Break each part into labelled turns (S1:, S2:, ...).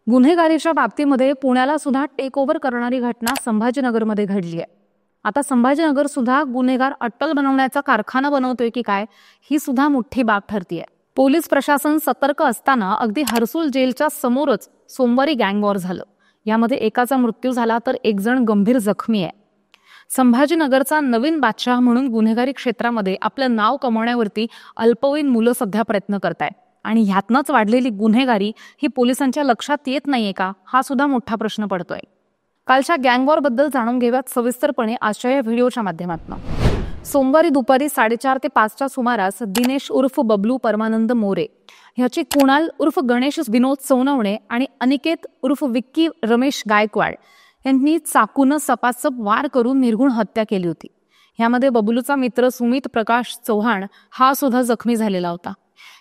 S1: गुन्हेगारीच्या बाबतीमध्ये पुण्याला सुद्धा टेक ओव्हर करणारी घटना संभाजीनगरमध्ये घडली आहे। आता संभाजीनगर सुद्धा गुन्हेगार अट्टल बनवण्याचा कारखाना बनवतोय की काय, ही सुद्धा मोठी बाब ठरतीये। पोलीस प्रशासन सतर्क असताना अगदी हर्सुल जेलच्या समोरच सोमवारी गँग वॉर झालं। यामध्ये एकाचा मृत्यू झाला तर एक जण गंभीर जखमी आहे। संभाजीनगरचा नवीन बादशाह म्हणून गुन्हेगारी क्षेत्रामध्ये आपलं नाव कमवण्यावरती अल्पवयीन मुलं सध्या प्रयत्न करतायत आणि ह्यातनंच वाढलेली गुन्हेगारी ही पोलिसांच्या लक्षात येत नाहीये का, हा सुद्धा मोठा प्रश्न पडतोय। कालच्या गँग वॉर बद्दल जाणून घेऊयात सविस्तरपणे आजच्या या व्हिडिओच्या माध्यमातून। सोमवारी दुपारी 4:30 ते 5च्या सुमारास दिनेश उर्फ बबलू परमानंद मोरे ह्याची कुणाल उर्फ गणेश विनोद सोनवणे आणि अनिकेत उर्फ विक्की रमेश गायकवाड यांनी चाकून सपासप वार करून निर्घुण हत्या केली होती। ह्यामध्ये बबलूचा मित्र सुमित प्रकाश चौहान हा सुद्धा जखमी झालेला होता।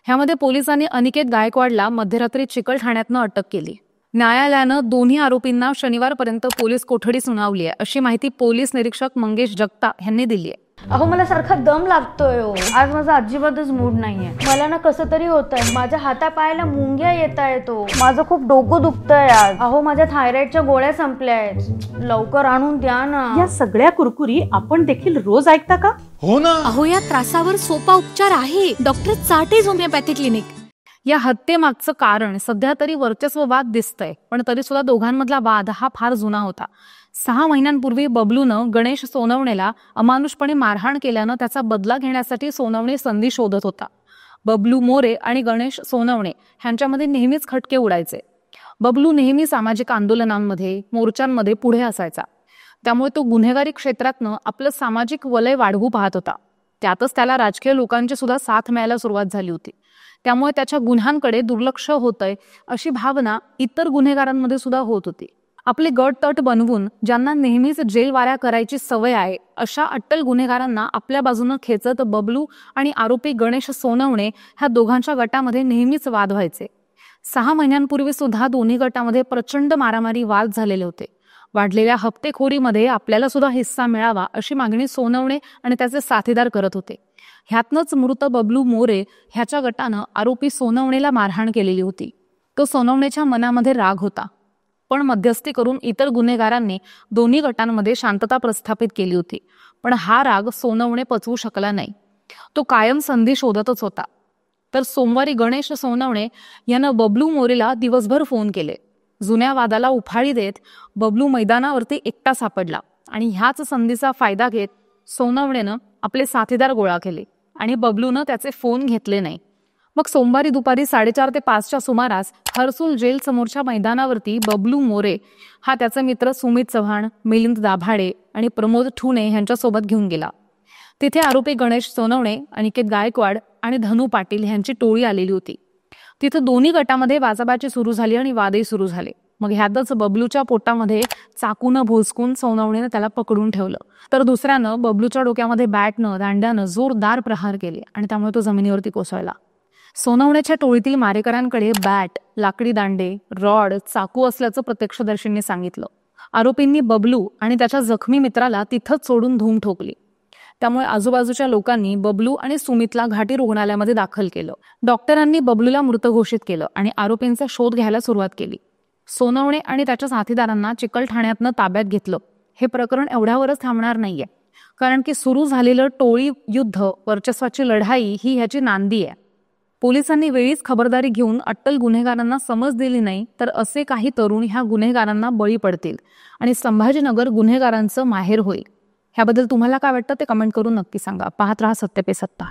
S1: ह्यामध्ये पोलिसांनी अनिकेत गायकवाडला मध्यरात्री चिकलठाण्यातनं अटक केली। न्यायालयानं दोन्ही आरोपींना शनिवारपर्यंत पोलीस कोठडी सुनावली आहे, अशी माहिती पोलीस निरीक्षक मंगेश जगताप यांनी दिली आहे।
S2: अहो मला सारखा दम लागतोय हो। आज माझा अजिबातच मूड नाहीये। मला ना कसं तरी होतंय, माझ्या हातापायाला मुंग्या येतायत हो। माझं खूप डोकं दुखतंय आज। अहो माझ्या थायरॉइडच्या गोळ्या संपल्या आहेत, लवकर आणून द्या ना।
S3: या सगळ्या कुरकुरी आपण देखील रोज ऐकता का?
S4: हो ना।
S5: अहो या त्रासावर सोपा उपचार आहे, डॉक्टर चाटेज होमिओपॅथी क्लिनिक।
S1: या हत्येमागचं कारण सध्या तरी वर्चस्ववाद दिसतंय, पण तरी सुद्धा दोघांमधला वाद हा फार जुना होता। 6 महिन्यांपूर्वी बबलूनं गणेश सोनवणेला अमानुषपणे मारहाण केल्यानं त्याचा बदला घेण्यासाठी सोनवणे संधी शोधत होता। बबलू मोरे आणि गणेश सोनवणे ह्यांच्यामध्ये नेहमीच खटके उडायचे। बबलू नेहमी सामाजिक आंदोलनांमध्ये मोर्चांमध्ये पुढे असायचा, त्यामुळे तो गुन्हेगारी क्षेत्रातनं आपलं सामाजिक वलय वाढवू पाहत होता। त्यातच त्याला राजकीय लोकांची सुद्धा साथ मिळायला सुरुवात झाली होती, त्यामुळे त्याच्या गुन्ह्यांकडे दुर्लक्ष होतंय अशी भावना इतर गुन्हेगारांमध्ये सुद्धा होत होती। आपले गट तट बनवून ज्यांना नेहमीच जेलवाऱ्या करायची सवय आहे अशा अट्टल गुन्हेगारांना आपल्या बाजूनं खेचत बबलू आणि आरोपी गणेश सोनवणे ह्या दोघांच्या गटामध्ये नेहमीच वाद व्हायचे। 6 महिन्यांपूर्वी सुद्धा दोन्ही गटामध्ये प्रचंड मारामारी वाद झालेले होते। वाढलेल्या हप्तेखोरीमध्ये आपल्याला सुद्धा हिस्सा मिळावा अशी मागणी सोनवणे आणि त्याचे साथीदार करत होते। ह्यातनंच मृत बबलू मोरे ह्याच्या गटानं आरोपी सोनवणेला मारहाण केलेली होती। तो सोनवणेच्या मनामध्ये राग होता, पण मध्यस्थी करून इतर गुन्हेगारांनी दोन्ही गटांमध्ये शांतता प्रस्थापित केली होती, पण हा राग सोनवणे पचवू शकला नाही। तो कायम संधी शोधतच होता। तर सोमवारी गणेश सोनवणे यानं बबलू मोरेला दिवसभर फोन केले। जुन्या वादाला उफाळी देत बबलू मैदानावरती एकटा सापडला आणि ह्याच संधीचा फायदा घेत सोनवणेनं आपले साथीदार गोळा केले आणि बबलूनं त्याचे फोन घेतले नाही। मग सोमवारी दुपारी 4:30 ते 5च्या सुमारास हर्सुल जेल समोरच्या मैदानावरती बबलू मोरे हा त्याचे मित्र सुमित चव्हाण, मिलिंद दाभाडे आणि प्रमोद ठुणे यांच्यासोबत घेऊन गेला। तिथे आरोपी गणेश सोनवणे, अनिकेत गायकवाड आणि धनु पाटील यांची टोळी आलेली होती। तिथे दोन्ही गटामध्ये वाजाबाची सुरू झाली आणि वादही सुरू झाले। मग ह्यातच बबलूच्या पोटामध्ये चाकूनं भोसकून सोनवणेनं त्याला पकडून ठेवलं, तर दुसऱ्यानं बबलूच्या डोक्यामध्ये बॅटनं दांड्यानं जोरदार प्रहार केले आणि त्यामुळे तो जमिनीवरती कोसळला। सोनवणेच्या टोळीतील मारेकऱ्यांकडे बॅट, लाकडी दांडे, रॉड, चाकू असल्याचं प्रत्यक्षदर्शींनी सांगितलं। आरोपींनी बबलू आणि त्याच्या जखमी मित्राला तिथंच सोडून धूम ठोकली। त्यामुळे आजूबाजूच्या लोकांनी बबलू आणि सुमितला घाटी रुग्णालयामध्ये दाखल केलं। डॉक्टरांनी बबलूला मृत घोषित केलं आणि आरोपींचा शोध घ्यायला सुरुवात केली। सोनवणे आणि त्याच्या साथीदारांना चिकलठाण्यातनं ताब्यात घेतलं। हे प्रकरण एवढ्यावरच थांबणार नाहीये, कारण की सुरू झालेलं टोळी युद्ध, वर्चस्वाची लढाई ही ह्याची नांदी आहे। पोलिसांनी वेळीच खबरदारी घेऊन अट्टल गुन्हेगारांना समज दिली नाही तर असे काही तरुण ह्या गुन्हेगारांना बळी पडतील आणि संभाजीनगर गुन्हेगारांचं माहेर होईल। ह्याबद्दल तुम्हाला काय वाटतं ते कमेंट करून नक्की सांगा। पाहत रहा सत्य पे सत्ता।